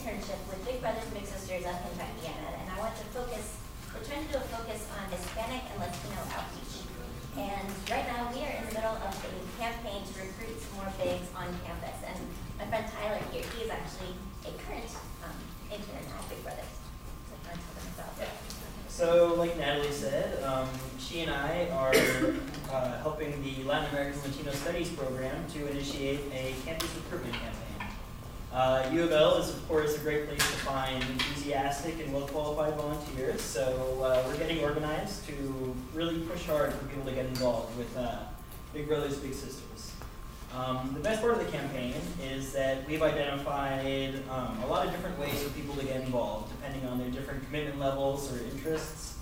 internship with Big Brothers Big Sisters up in Indiana, and I want to focus. We're trying to do a focus on Hispanic and Latino outreach. And right now we are in the middle of a campaign to recruit some more bigs on campus. And my friend Tyler here, he is actually a current intern at Big Brothers. So I'm going to tell them about that. So like Natalie said, she and I are helping the Latin American Latino Studies program to initiate a campus recruitment campaign. UofL is, of course, a great place to find enthusiastic and well-qualified volunteers, so we're getting organized to really push hard for people to get involved with Big Brothers Big Sisters. The best part of the campaign is that we've identified a lot of different ways for people to get involved, depending on their different commitment levels or interests.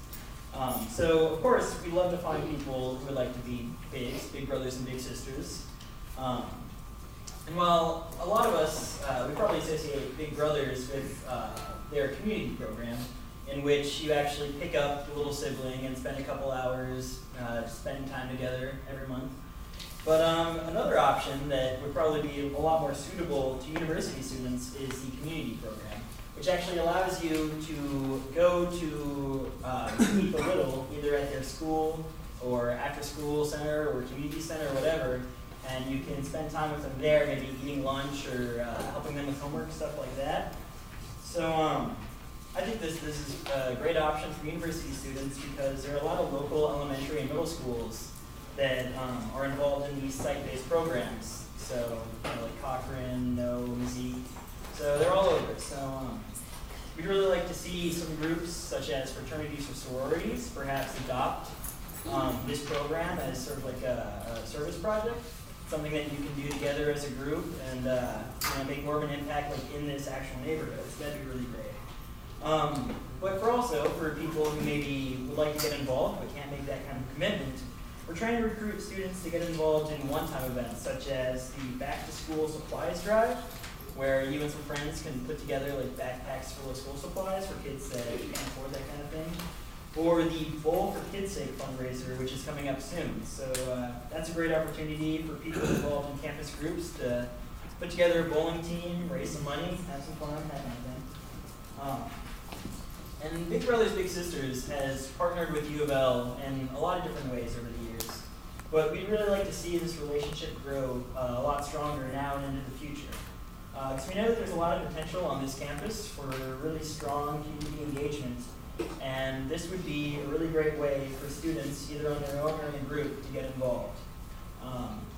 So, of course, we love to find people who would like to be bigs, Big Brothers and Big Sisters. And while a lot of us, we probably associate Big Brothers with their community program, in which you actually pick up your little sibling and spend a couple hours spending time together every month. But another option that would probably be a lot more suitable to university students is the community program, which actually allows you to go to Meet the Little, either at their school or after school center or community center or whatever, and you can spend time with them there, maybe eating lunch or helping them with homework, stuff like that. So I think this is a great option for university students because there are a lot of local elementary and middle schools that are involved in these site-based programs. So like Cochrane, Mizzy, so they're all over. So we'd really like to see some groups such as fraternities or sororities perhaps adopt this program as sort of like a service project. Something that you can do together as a group and make more of an impact like in this actual neighborhood. So that'd be really great. But for people who maybe would like to get involved but can't make that kind of commitment, we're trying to recruit students to get involved in one-time events such as the back-to-school supplies drive, where you and some friends can put together like backpacks full of school supplies for kids that can't afford that kind of thing. Or the Bowl for Kids' Sake fundraiser, which is coming up soon. So that's a great opportunity for people involved in campus groups to put together a bowling team, raise some money, have some fun, that kind of thing. And Big Brothers Big Sisters has partnered with UofL in a lot of different ways over the years. But we'd really like to see this relationship grow a lot stronger now and into the future. Because we know that there's a lot of potential on this campus for really strong community engagement. And this would be a really great way for students, either on their own or in a group, to get involved.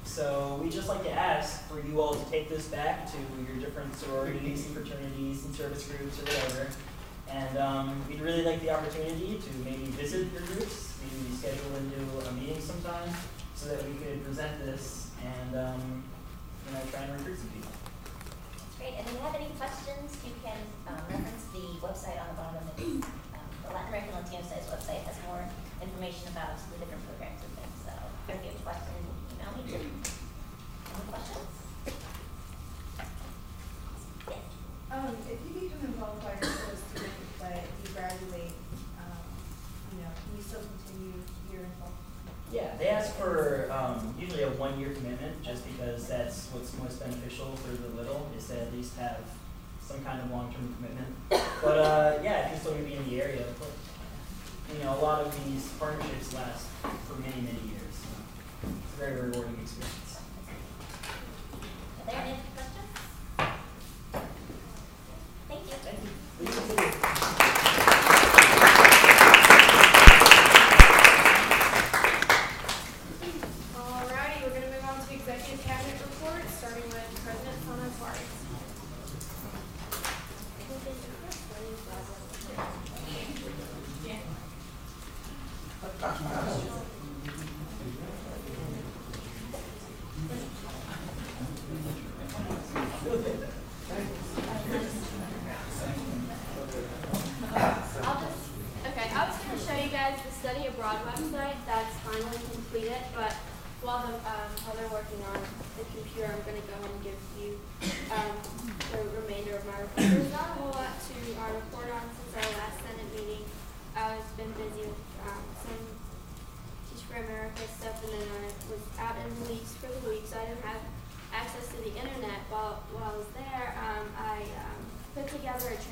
So we'd just like to ask for you all to take this back to your different sororities and fraternities and service groups or whatever. And we'd really like the opportunity to maybe visit your groups, maybe schedule into a meeting sometime so that we could present this and try and recruit some people. Great, and if you have any questions, you can reference the website on the bottom. The Latin American Latino Studies website has more information about the different programs and things. So if you have questions, email me too. Any questions? Yes. If you become involved by a student, but you graduate, can you still continue your involvement? Yeah, they ask for usually a 1-year commitment, just because that's what's most beneficial for the little, is to at least have some kind of long-term commitment. But if you're still going to be in the area, a lot of these partnerships last for many, many years. So it's a very rewarding experience. Are there any other questions? Thank you. Thank you. Please continue. Alrighty, we're going to move on to executive cabinet reports, starting with President Sana Suarez.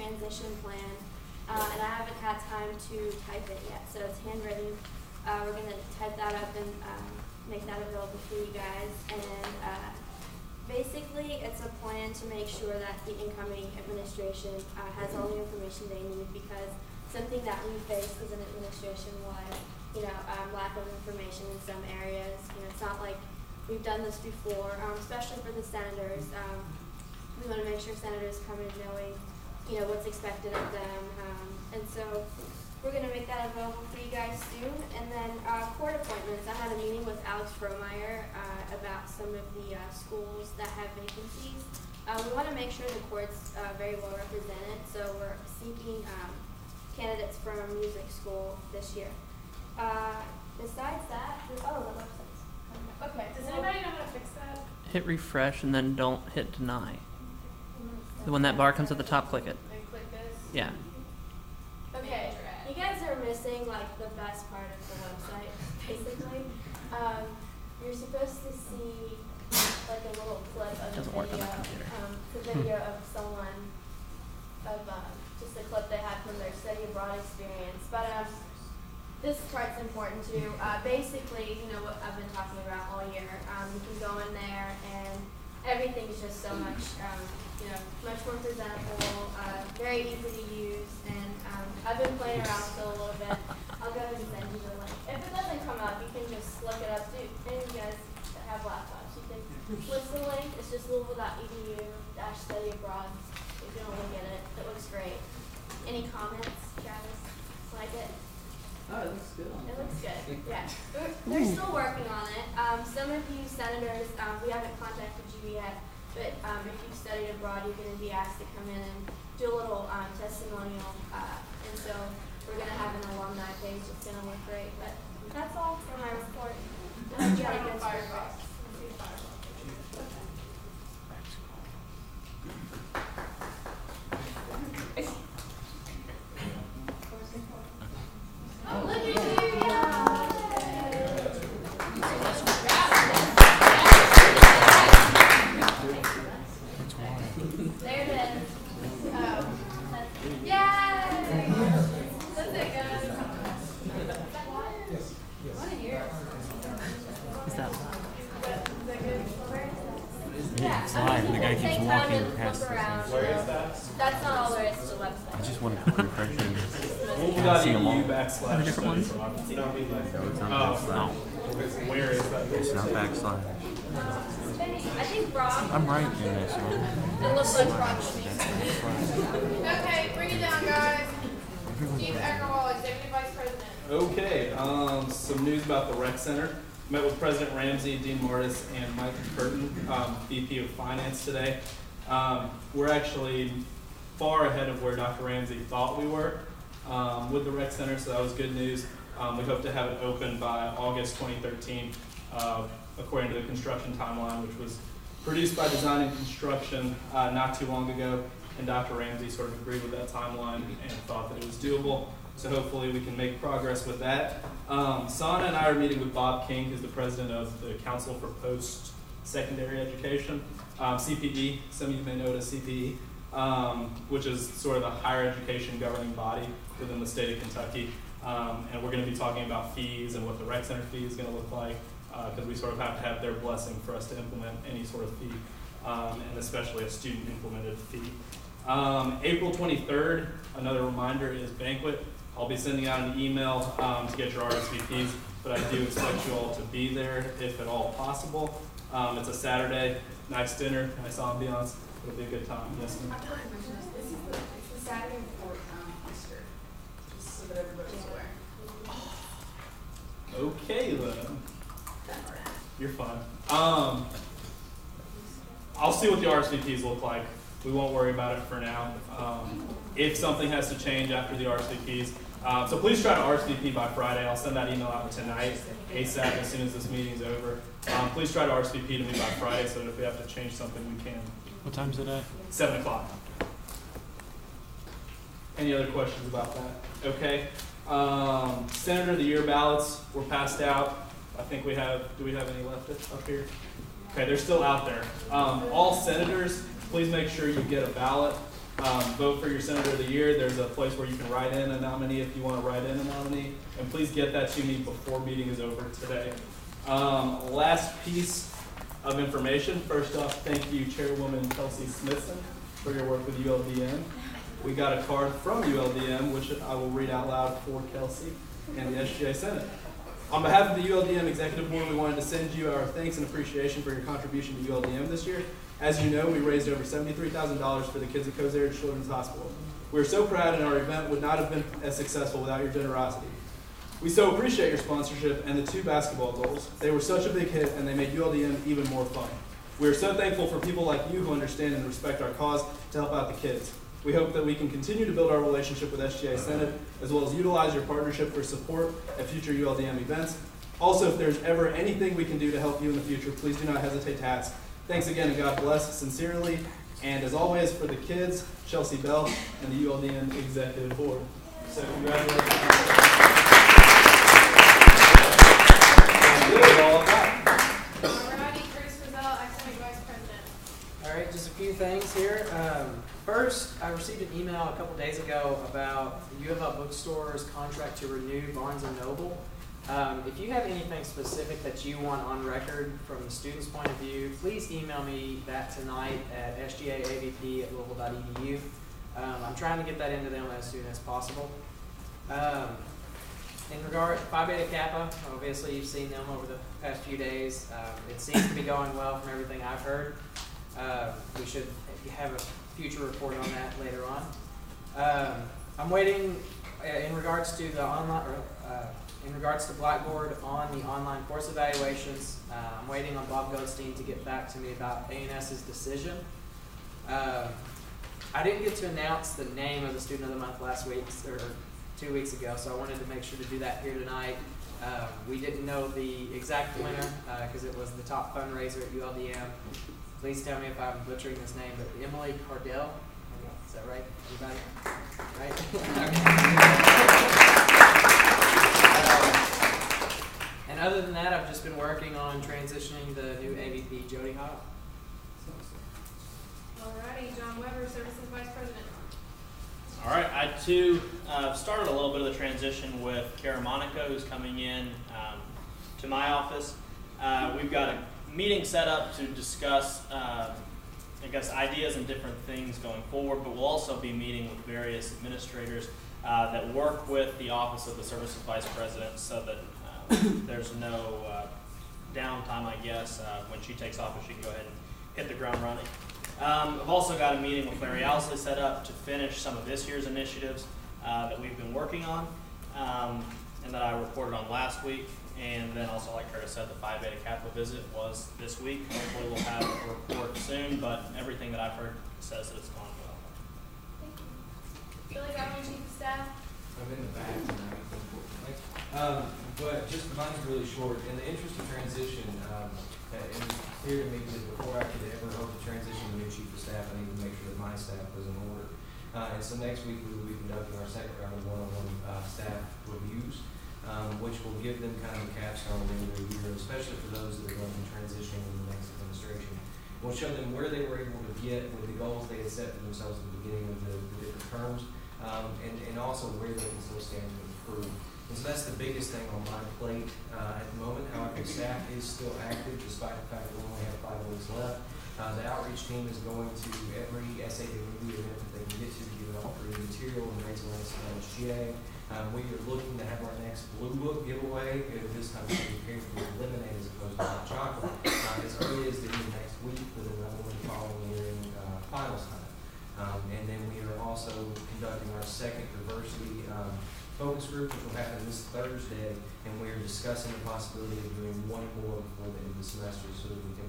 transition plan, and I haven't had time to type it yet, so it's handwritten. We're going to type that up and make that available for you guys. And basically, it's a plan to make sure that the incoming administration has all the information they need, because something that we faced as an administration was, lack of information in some areas. It's not like we've done this before, especially for the senators. We want to make sure senators come in knowing, what's expected of them. And so we're going to make that available for you guys soon. And then court appointments. I had a meeting with Alex Fromeyer about some of the schools that have vacancies. We want to make sure the court's very well represented, so we're seeking candidates from a music school this year. Besides that, the website's coming up. Okay. Does anybody know how to fix that? Hit refresh and then don't hit deny. When that bar comes at the top, click it. And click this. Yeah. Okay, you guys are missing the best part of the website, basically. You're supposed to see a little clip of Doesn't a work on video, my computer. the video of someone, just a clip they had from their study abroad experience. But this part's important too. Basically, what I've been talking about all year. You can go in there and everything's just so much, much more presentable, very easy to use, and I've been playing around with it a little bit. I'll go ahead and send you the link. If it doesn't come up, you can just look it up. Any of you guys that have laptops, you can list the link. It's just louisville.edu/study abroad. If you don't look at it, it looks great. Any comments, Travis? Like it? Oh, it looks good. It looks good, yeah. They're still working on it. Some of you senators, we haven't contacted you yet, but if you've studied abroad, you're going to be asked to come in and do a little testimonial. And so we're going to have an alumni page that's going to look great. But that's all for my report. Let's try to Firefox. Oh, look at you! There it is. Yay! That's it, guys. Is that Yeah, It's live. The guy keeps take time walking and past look us. around. Where is that? That's not all there is to the website. I just want to quick refresher. See them all. Are there different ones? No, it's not Oh, backslash. Where is that? It's not backslash. I think Rob. I'm right in this one. It looks like Rob. Okay, bring it down, guys. Steve Eckerwall, Executive Vice President. Okay, some news about the rec center. Met with President Ramsey, Dean Morris, and Mike Curtin, VP of Finance today. We're actually far ahead of where Dr. Ramsey thought we were with the rec center, so that was good news. We hope to have it open by August 2013, according to the construction timeline, which was produced by Design and Construction not too long ago, and Dr. Ramsey sort of agreed with that timeline and thought that it was doable. So hopefully we can make progress with that. Sana and I are meeting with Bob King, who's the president of the Council for Post-Secondary Education, CPE. Some of you may know it as CPE, which is sort of the higher education governing body within the state of Kentucky. And we're going to be talking about fees and what the rec center fee is going to look like, because we sort of have to have their blessing for us to implement any sort of fee, and especially a student implemented fee. April 23rd, another reminder, is banquet. I'll be sending out an email to get your RSVPs, but I do expect you all to be there if at all possible. It's a Saturday, nice dinner, nice ambiance. It'll be a good time. Yes, ma'am. It's the Saturday before Easter, just so that everybody's aware. Okay then. You're fine. I'll see what the RSVPs look like. We won't worry about it for now. If something has to change after the RSVPs, so please try to RSVP by Friday. I'll send that email out tonight, ASAP, as soon as this meeting's over. Please try to RSVP to me by Friday so that if we have to change something, we can. What time's it at? 7 o'clock. Any other questions about that? Okay. Senator of the Year ballots were passed out. I think we have, do we have any left up here? Okay, they're still out there. All senators, please make sure you get a ballot. Vote for your Senator of the Year. There's a place where you can write in a nominee if you want to write in a nominee. And please get that to me before meeting is over today. Last piece of information. First off, thank you, Chairwoman Kelsey Smithson, for your work with ULDM. We got a card from ULDM, which I will read out loud for Kelsey and the SGA Senate. On behalf of the ULDM Executive Board, we wanted to send you our thanks and appreciation for your contribution to ULDM this year. As you know, we raised over $73,000 for the kids at Kosare Children's Hospital. We are so proud, and our event would not have been as successful without your generosity. We so appreciate your sponsorship and the 2 basketball goals. They were such a big hit, and they made ULDM even more fun. We are so thankful for people like you who understand and respect our cause to help out the kids. We hope that we can continue to build our relationship with SGA Senate, as well as utilize your partnership for support at future ULDM events. Also, if there's ever anything we can do to help you in the future, please do not hesitate to ask. Thanks again, and God bless sincerely. And as always, for the kids, Chelsea Bell and the ULDM Executive Board. So congratulations. Alrighty, Curtis Frizell, Academic Vice President. All right, just a few things here. First, I received an email a couple days ago about the UofL bookstore's contract to renew Barnes & Noble. If you have anything specific that you want on record from the student's point of view, please email me that tonight at sgaavp@louisville.edu. I'm trying to get that into them as soon as possible. In regard to Phi Beta Kappa, obviously you've seen them over the past few days. It seems to be going well from everything I've heard. We should have a future report on that later on. I'm waiting in regards to the online, in regards to Blackboard on the online course evaluations. I'm waiting on Bob Goldstein to get back to me about A&S's decision. I didn't get to announce the name of the Student of the Month last week, or 2 weeks ago, so I wanted to make sure to do that here tonight. We didn't know the exact winner because it was the top fundraiser at ULDM. Please tell me if I'm butchering this name, but Emily Cardell. Is that right? Everybody? Right? And other than that, I've just been working on transitioning the new AVP, Jody Howe. Alrighty, John Weber, Services Vice President. All right, I too started a little bit of the transition with Kara Monaco, who's coming in to my office. We've got a meeting set up to discuss, I guess, ideas and different things going forward, but we'll also be meeting with various administrators that work with the Office of the Services Vice President so that there's no downtime, I guess. When she takes office, she can go ahead and hit the ground running. I've also got a meeting with Larry Owsley set up to finish some of this year's initiatives that we've been working on and that I reported on last week. And then also, like Curtis said, the Phi Beta Kappa visit was this week. Hopefully we'll have a report soon, but everything that I've heard says that it's gone well. Thank you. Billy Godwin, Chief of Staff. I'm in the back tonight. But just mine's really short. In the interest of transition, it was clear to me that before I could ever hope to transition to new chief of staff, I needed to make sure that my staff was in order. And so next week we will be conducting our second round of one-on-one staff reviews, which will give them kind of a capstone in their year, especially for those that are going to be transitioning in the next administration. We'll show them where they were able to get with the goals they had set for themselves at the beginning of the different terms, and also where they can still stand to improve. And so that's the biggest thing on my plate at the moment. However, staff is still active despite the fact that we only have 5 weeks left. The outreach team is going to every SAA review event that they can get to give out free material and raise awareness about SGA. We are looking to have our next Blue Book giveaway. This time we'll be prepared for lemonade as opposed to hot chocolate as early as the end of next week, with another one following year in finals time. And then we are also conducting our second diversity focus group, which will happen this Thursday, and we are discussing the possibility of doing one more before the end of the semester so that we can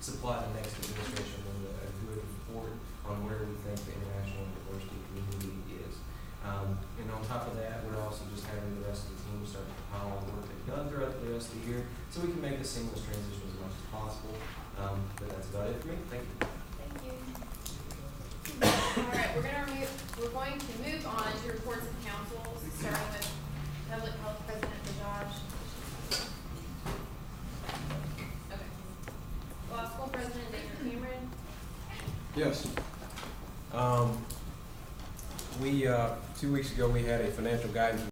supply the next administration with a good report on where we think the international diversity community is. And on top of that, we're also just having the rest of the team start to compile all the work they've done throughout the rest of the year so we can make a seamless transition as much as possible. But that's about it for me. Thank you. Thank you. All right, we're going to move on to reports of councils, starting with Public Health President Bajaj. Okay. Law School President David Cameron. Yes. We, 2 weeks ago, we had a financial guidance